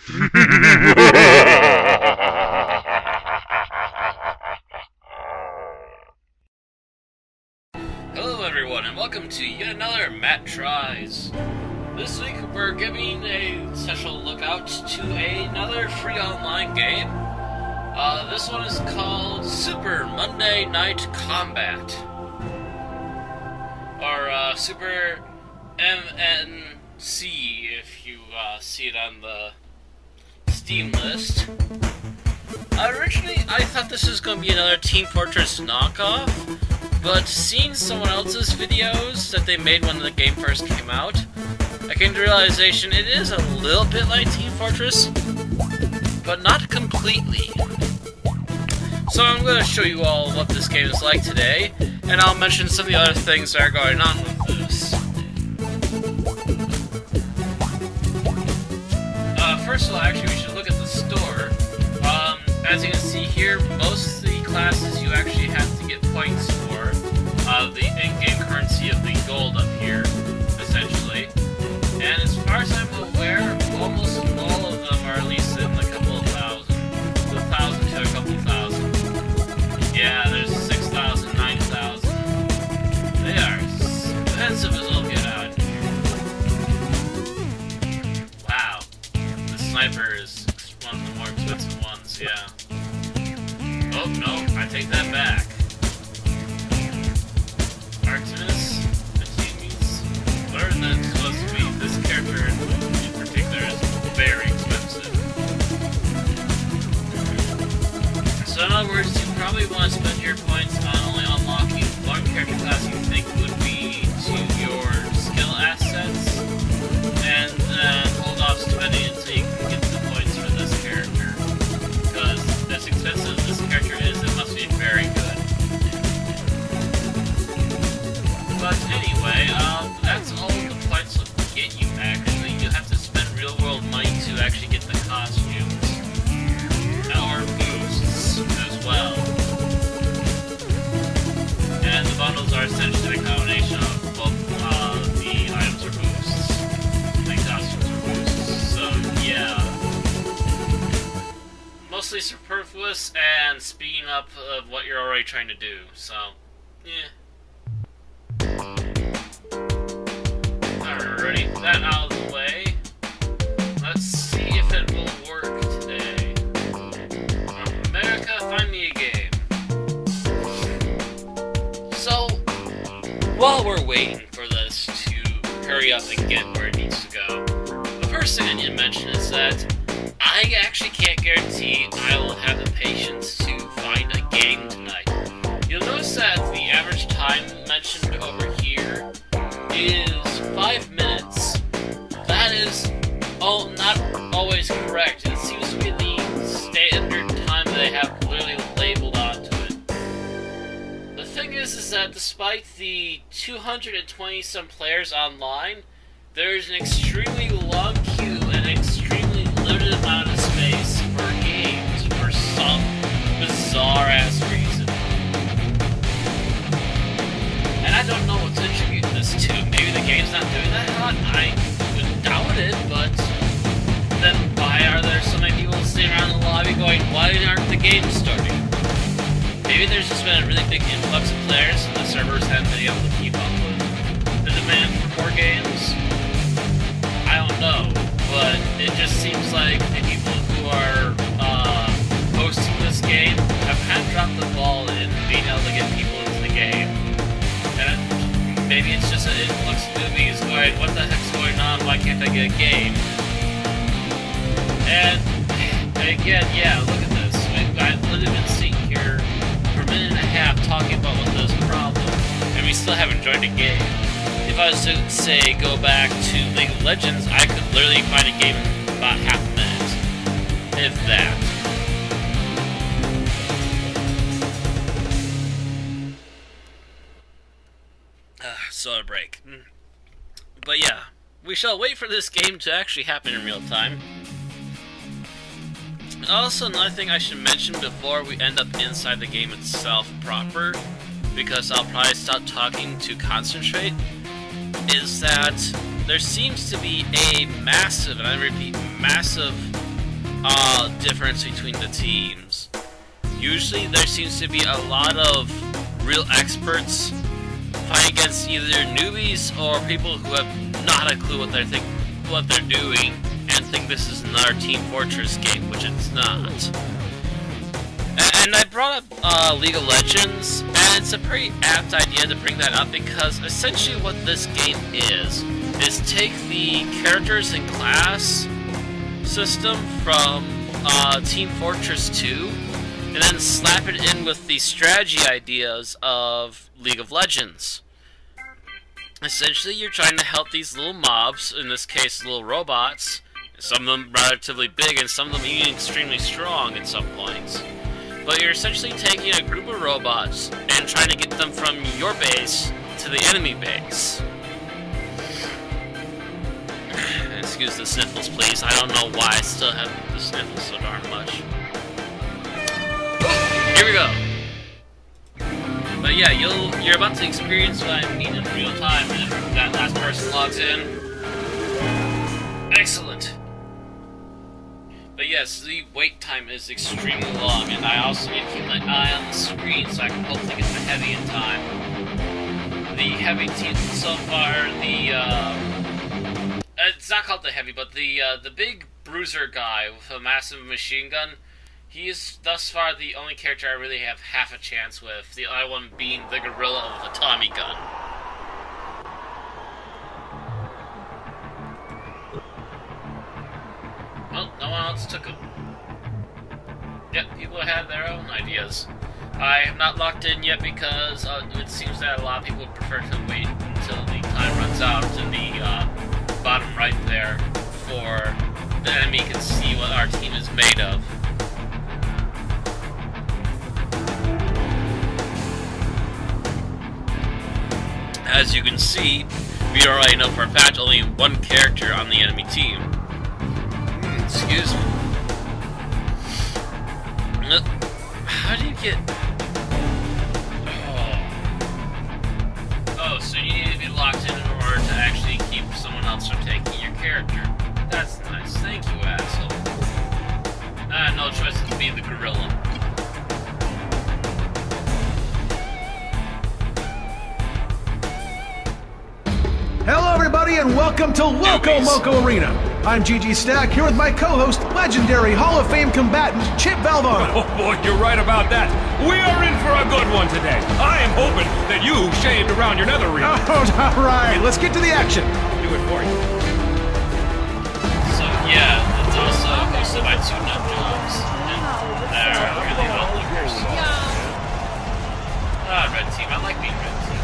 Hello everyone, and welcome to yet another Matt Tries. This week we're giving a special look out to another free online game. This one is called Super Monday Night Combat. Or Super MNC if you see it on the Steam list. Originally I thought this was going to be another Team Fortress knockoff, but seeing someone else's videos that they made when the game first came out, I came to the realization it is a little bit like Team Fortress, but not completely. So I'm going to show you all what this game is like today, and I'll mention some of the other things that are going on with this. First of all, actually, we should look at the store. As you can see here, most of the classes you actually have to get points for. The in-game currency of the gold up here, essentially. And as far as I'm aware, almost all of them are at least in a couple of thousand. A thousand to a couple thousand. Yeah, there's 6,000, 9,000. They are expensive as all get out here. Wow. The sniper is one of the more expensive ones, yeah. Oh, no, I take that back. Artemis, Artemis, learn that it's supposed to be. This character in particular is very expensive. So in other words, you probably want to spend your points on only unlocking one character class you think would be to your skill assets, and then hold off spending until you can get the points for this character. Because as expensive as this character is, it must be very good. But anyway, that's all the points will get you actually. You have to spend real world money to actually get the costumes. Or boosts as well. And the bundles are essentially a combination of both the items or boosts. The costumes or boosts. So yeah. Mostly superfluous and speeding up of what you're already trying to do. So, yeah. Alrighty, that out of the way. Let's see if it will work today. America, find me a game. So, while we're waiting for this to hurry up and get where it needs to go, the first thing I need to mention is that I actually can't guarantee I will have the patience to find a game tonight. You'll notice that the average time mentioned over here is 5 minutes. That is not always correct. It seems to be the standard time that they have clearly labeled onto it. The thing is that despite the 220 some players online, there is an extremely long queue and an extremely limited amount of space for games for some bizarre ass reason. And I don't know what to attribute this to. Maybe the game's not doing that hot. I would doubt it, but then why are there so many people sitting around the lobby going, why aren't the games starting? Maybe there's just been a really big influx of players and the servers haven't been able to keep up with the demand for more games. I don't know, but it just seems like the people who are hosting this game have kind of dropped the ball in being able to get people into the game. And maybe it's just an influx of newbies going, what the heck's going on, why can't I get a game? And again, yeah, look at this. I've literally been sitting here for a minute and a half talking about what this problem, and we still haven't joined a game. If I was to, say, go back to League of Legends, I could literally find a game in about half a minute. If that. Soda break. But yeah, we shall wait for this game to actually happen in real time. Also, another thing I should mention before we end up inside the game itself proper, because I'll probably stop talking to concentrate, is that there seems to be a massive, and I repeat, massive difference between the teams. Usually there seems to be a lot of real experts fighting against either newbies or people who have not a clue what they're doing and think this is another Team Fortress game, which it's not. And I brought up League of Legends, and it's a pretty apt idea to bring that up because essentially what this game is take the characters and class system from Team Fortress 2 and then slap it in with the strategy ideas of League of Legends. Essentially, you're trying to help these little mobs, in this case little robots, some of them relatively big and some of them even extremely strong at some points. But you're essentially taking a group of robots and trying to get them from your base to the enemy base. Excuse the sniffles, please. I don't know why I still have the sniffles so darn much. Oh, here we go. But yeah, you're about to experience what I mean in real time if that last person logs in. Excellent. But yes, the wait time is extremely long, and I also need to keep my eye on the screen so I can hopefully get the heavy in time. The heavy team so far, it's not called the heavy, but the big bruiser guy with a massive machine gun, he is thus far the only character I really have half a chance with, the other one being the gorilla with the Tommy gun. Well, no one else took them. Yep, people had their own ideas. I have not locked in yet because it seems that a lot of people would prefer to wait until the time runs out to the bottom right there before the enemy can see what our team is made of. As you can see, we already know for a fact only one character on the enemy team. Excuse me. How do you get... Oh, so you need to be locked in order to actually keep someone else from taking your character. That's nice. Thank you, asshole. I had no choice but to be the gorilla. Hello everybody and welcome to Loco Moco Arena. I'm GG Stack here with my co-host, legendary Hall of Fame combatant Chip Valvano. Oh boy, you're right about that. We are in for a good one today. I am hoping that you shaved around your nether region. Oh, alright, let's get to the action. Do it for you. So yeah, it's also hosted by two nut jobs. And they're really all lookers. Red team. I like being red team.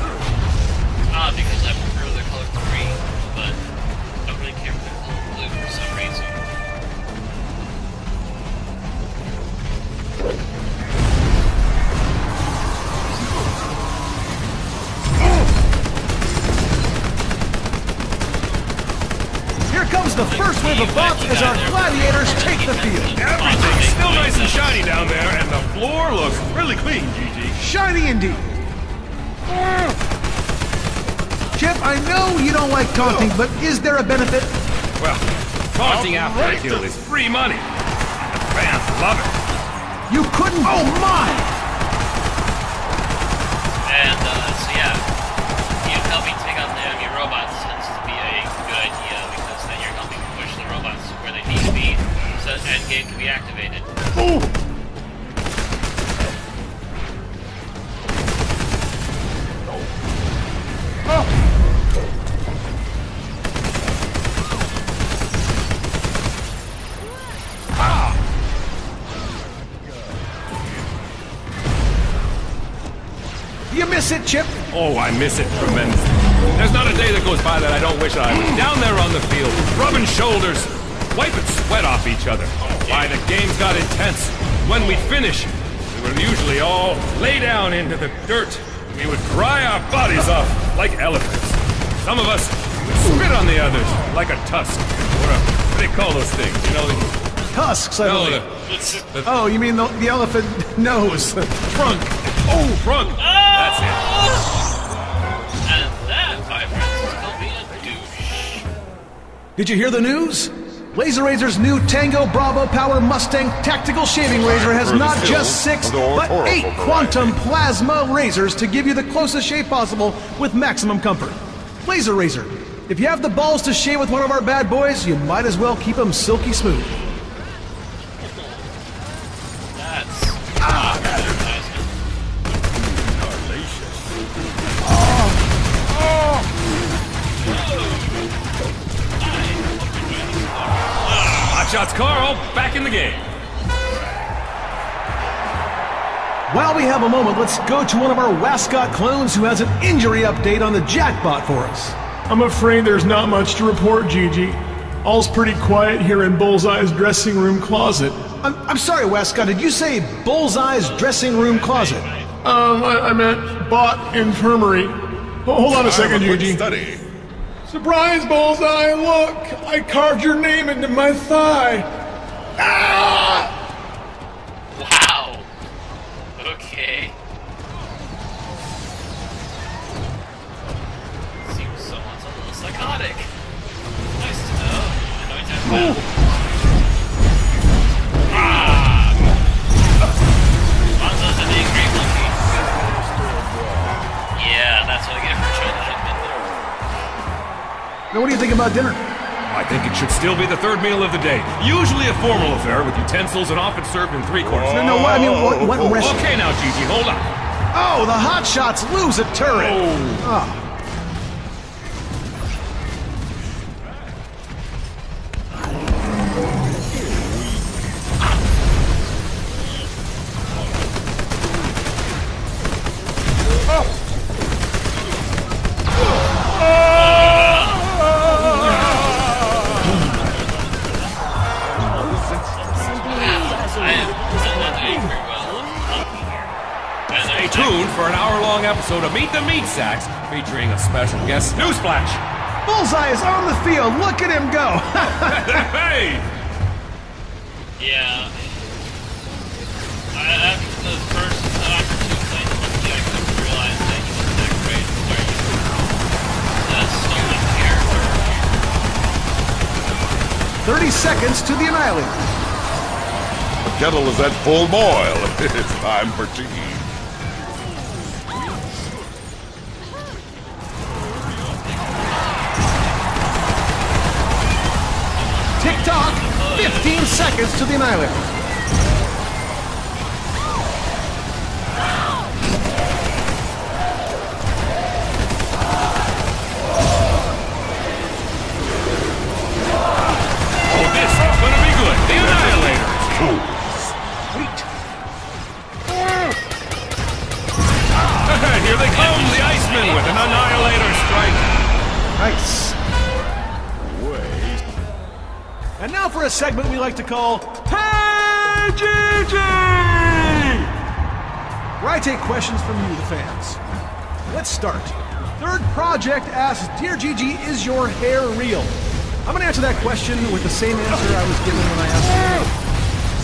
Because I prefer the color green, but I don't really care for the color blue for some reason. Here comes the first wave of bots as our gladiators take the field. Everything's still nice and shiny down there, and the floor looks really clean, GG. Shiny indeed. Chip, I know you don't like taunting, but is there a benefit? Well, taunting after a kill is free money. And the fans love it. You couldn't... Oh my! And, so yeah, you helping take out the enemy robots tends to be a good idea, because then you're helping push the robots where they need to be, so that endgame can be activated. Ooh. Oh. You miss it, Chip? Oh, I miss it tremendously. There's not a day that goes by that I don't wish I was down there on the field, rubbing shoulders, wiping sweat off each other. Why, the games got intense. When we'd finish, we would usually all lay down into the dirt. We would dry our bodies off like elephants. Some of us would spit on the others like a tusk. Or what do they call those things? You know, Tusks, I no, believe. Oh, you mean the elephant nose, the trunk. Oh, trunk. That's it. And that, my friends, is called being a douche. Did you hear the news? Laser Razor's new Tango Bravo Power Mustang Tactical Shaving Razor has not just 6, but 8 quantum plasma razors to give you the closest shave possible with maximum comfort. Laser Razor. If you have the balls to shave with one of our bad boys, you might as well keep them silky smooth. That's advertisement. Hot Shots Carl, back in the game. While we have a moment, let's go to one of our Wascott clones who has an injury update on the jackpot for us. I'm afraid there's not much to report, Gigi. All's pretty quiet here in Bullseye's dressing room closet. I'm sorry, Wascott, did you say Bullseye's dressing room closet? I meant bot infirmary. Hold on a second, Gigi. Study. Surprise, Bullseye, look! I carved your name into my thigh. Ah! Wow. Okay. Seems someone's a little psychotic. Nice to know. I know you have Bonzo's an angry monkey. Yeah, that's what I get for trying to hit me there. Now, what do you think about dinner? I think it should still be the third meal of the day. Usually a formal affair with utensils and often served in 3/4. No, what, I mean, what restaurant? Okay now, Gigi, hold on. Oh, the Hot Shots lose a turret. Oh. Stay tuned for an hour-long episode of Meet the Meat Sacks featuring a special guest newsflash. Bullseye is on the field. Look at him go. Hey! Yeah. After the first after 2 plays, I couldn't realize that he was that great. That's stolen character. 30 seconds to the Annihilator. The kettle is at full boil. It's time for tea. Tick-tock, 15 seconds to the Annihilator. Oh, this is gonna be good. The Annihilator. Sweet. Here they come, the Icemen with an Annihilator strike. Nice. And now for a segment we like to call Hey Gigi! Where I take questions from you, the fans. Let's start. Third Project asks, Dear Gigi, is your hair real? I'm going to answer that question with the same answer I was given when I asked her.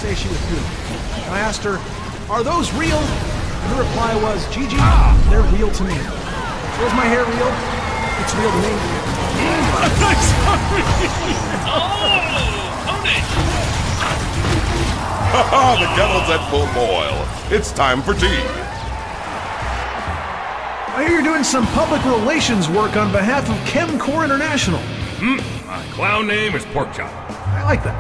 Say she was good. And I asked her, are those real? And her reply was, Gigi, they're real to me. So is my hair real? It's real to me. The kettle's at full boil. It's time for tea. I hear you're doing some public relations work on behalf of Chemcore International. My clown name is Porkchop. I like that.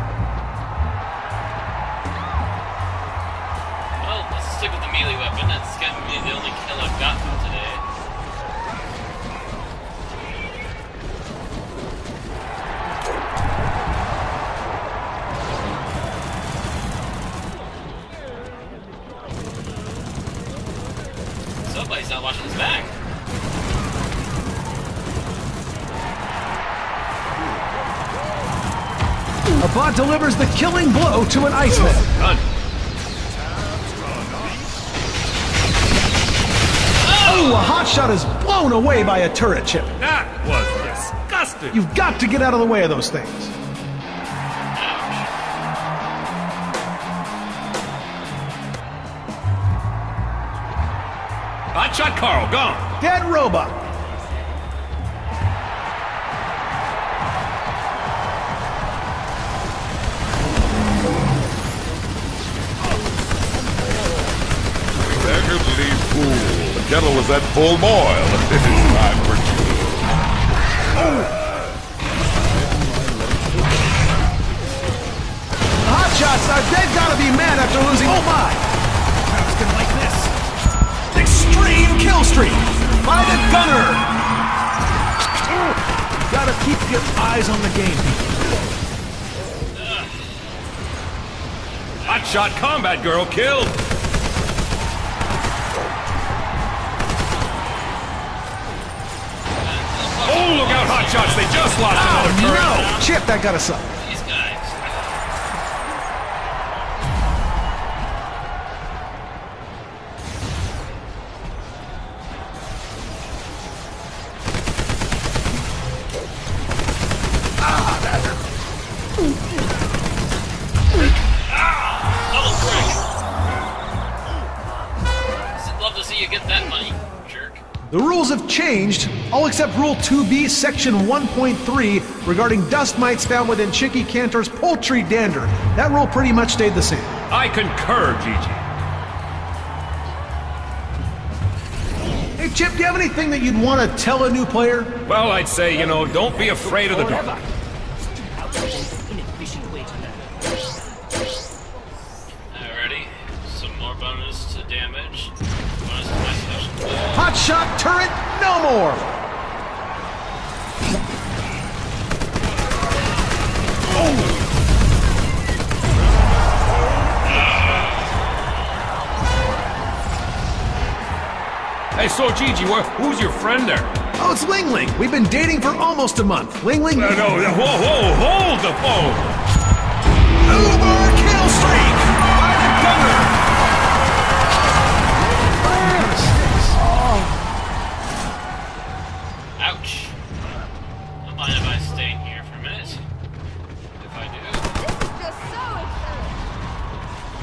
Well, let's stick with the melee weapon. It's gonna be the only kill I've got for today. Somebody's not watching his back. A bot delivers the killing blow to an Iceman. Done. Oh, a hot shot is blown away by a turret chip. That was disgusting. You've got to get out of the way of those things. Hotshot Carl, gone. Dead robot. kettle is at full boil. It's time for tea. The Hot Shots, they've got to be mad after losing. Oh my! I was gonna like this. Extreme kill streak by the Gunner. Gotta keep your eyes on the game. Hot Shot Combat Girl killed. Oh, look out, Hot Shots! They just lost another turret. No! Chip, that gotta suck. These guys. Love to see you get that money, jerk. The rules have changed, all except Rule 2B, Section 1.3, regarding dust mites found within Chicky Cantor's poultry dander. That rule pretty much stayed the same. I concur, Gigi. Hey, Chip, do you have anything that you'd want to tell a new player? Well, I'd say, you know, don't be afraid of the dark. Alrighty, some more bonus to damage. Bonus to my special. Hot shot turret, no more! Hey, so Gigi, who's your friend there? Oh, it's Ling Ling. We've been dating for almost a month. Ling Ling. No, whoa, hold the phone! Uber kill streak by the Gunner. Ouch. Don't mind if I stay here for a minute. If I do. This is just so exciting.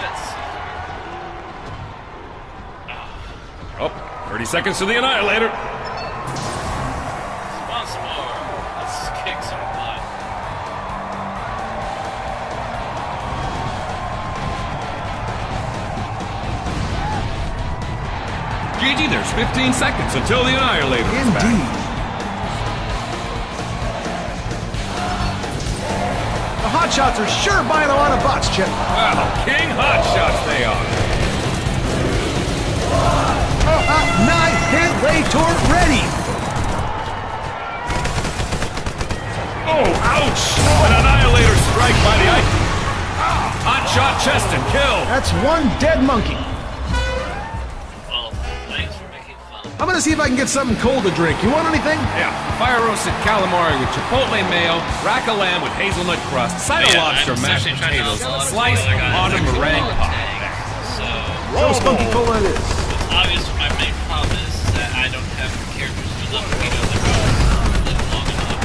Let's see. Oh, 30 seconds to the Annihilator. Once more. Let's kick some butt. Gigi, there's 15 seconds until the Annihilator is back. Indeed. The Hot Shots are sure buying a lot of bots, Chip. Wow, King Hot Shots they are. Annihilator ready. Oh, ouch! An Annihilator strike by the ice. Hot Shot Cheston killed. That's one dead monkey. Well, thanks for making fun. I'm gonna see if I can get something cold to drink. You want anything? Yeah, fire roasted calamari with chipotle mayo, rack of lamb with hazelnut crust, side of Yeah, lobster, I'm mashed actually trying to potatoes, sell a lot of sliced food. I got on a extra meringue cola pie. tank. So, Throw spunky cola it is. obviously my main problem is that I don't have characters with enough potatoes that live long enough.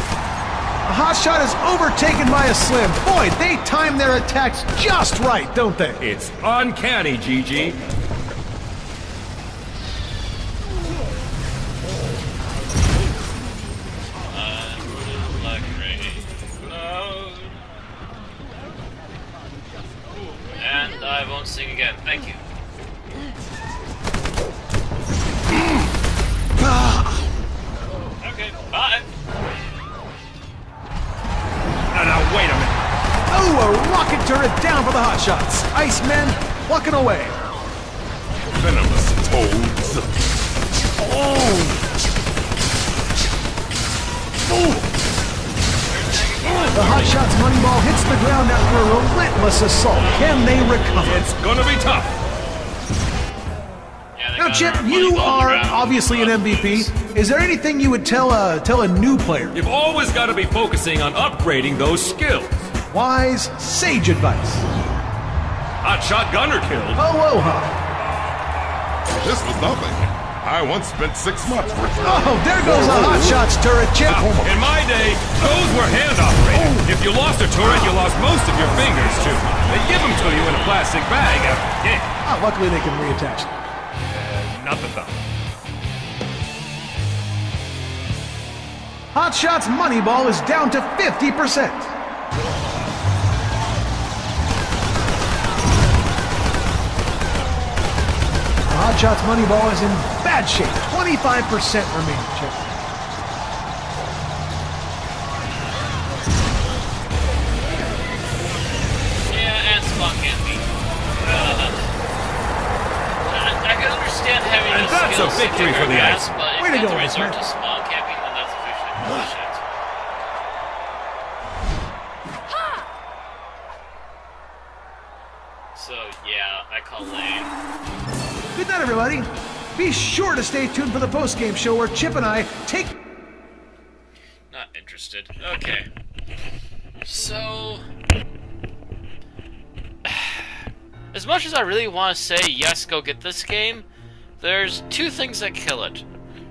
A Hot Shot is overtaken by a Slim. Boy, they time their attacks just right, don't they? It's uncanny, Gigi. And I won't sing again. Thank you. Okay, bye. Now, wait a minute. Oh, a rocket turret down for the Hot Shots. Icemen plucking away. Venomous toads. The Hot Shots money ball hits the ground after a relentless assault. Can they recover? It's gonna be tough. Yeah, they Now, got Chip, our money you ball are around. obviously an MVP. Is there anything you would tell a new player? You've always got to be focusing on upgrading those skills. Wise, sage advice. Hot Shot Gunner killed. Aloha. This was nothing. I once spent 6 months returning. Oh, there goes a Hot Shots turret, Chip. In my day, those were hand operated. If you lost a turret, you lost most of your fingers, too. They give them to you in a plastic bag after the game. Oh, luckily they can reattach them. Not the thumb. Hot Shots Moneyball is down to 50%. Hot Shots Moneyball is in bad shape. 25% remaining, Chip. Yeah, and Spawn can't beat. I can understand having And the that's a skills to victory kick for the her Ice. ass, but if Way to you have go, to Ice resort Man. to Spawn camping, then that's officially bullshit. So, yeah, I call lane. Good night, everybody. Be sure to stay tuned for the post-game show where Chip and I take... Not interested. Okay. So... As much as I really want to say, yes, go get this game, there's two things that kill it.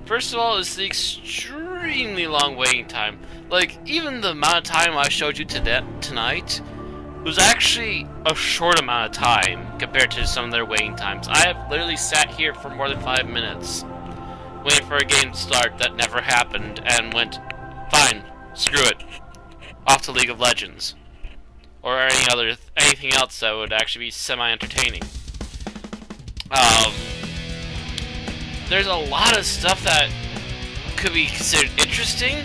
First of all, is the extremely long waiting time. Like, even the amount of time I showed you tonight was actually a short amount of time compared to some of their waiting times. I have literally sat here for more than 5 minutes waiting for a game to start that never happened and went, fine, screw it, off to League of Legends. Or anything else that would actually be semi-entertaining. There's a lot of stuff that could be considered interesting,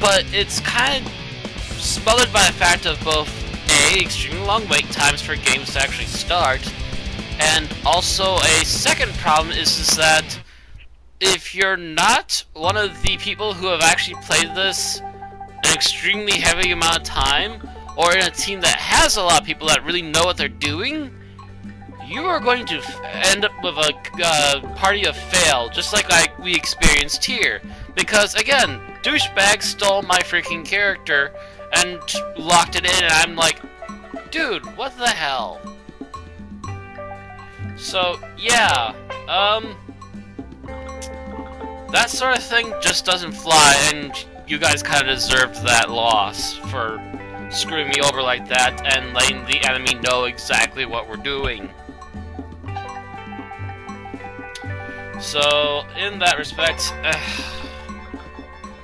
but it's kind of smothered by the fact of both A, extremely long wait times for games to actually start, and also a second problem is that if you're not one of the people who have actually played this an extremely heavy amount of time, or in a team that has a lot of people that really know what they're doing, you are going to end up with a party of fail, just like we experienced here. Because, again, douchebag stole my freaking character and locked it in, and I'm like, dude, what the hell? So, yeah, that sort of thing just doesn't fly, and you guys kind of deserved that loss for screwing me over like that and letting the enemy know exactly what we're doing. So, in that respect,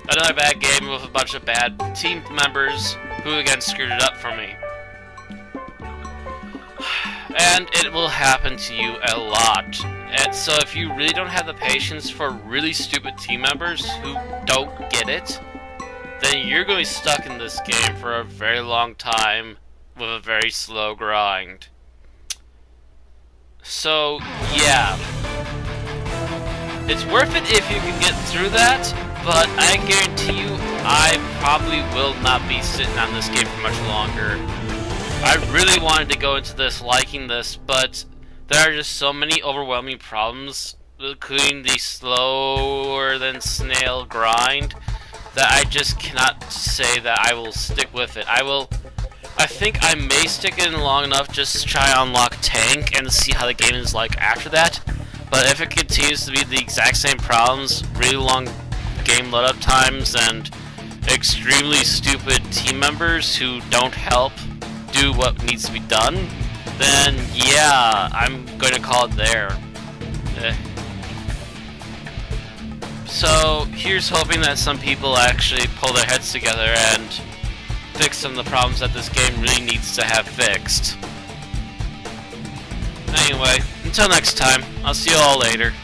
another bad game with a bunch of bad team members who again screwed it up for me. And it will happen to you a lot. And so if you really don't have the patience for really stupid team members who don't get it, then you're going to be stuck in this game for a very long time with a very slow grind. So, yeah. It's worth it if you can get through that, but I guarantee you I probably will not be sitting on this game for much longer. I really wanted to go into this liking this, but there are just so many overwhelming problems, including the slower than snail grind, that I just cannot say that I will stick with it. I think I may stick in long enough just to try to unlock Tank and see how the game is like after that. But if it continues to be the exact same problems, really long game load-up times, and extremely stupid team members who don't help do what needs to be done, then yeah, I'm going to call it there. So here's hoping that some people actually pull their heads together and fix some of the problems that this game really needs to have fixed. Anyway, until next time, I'll see you all later.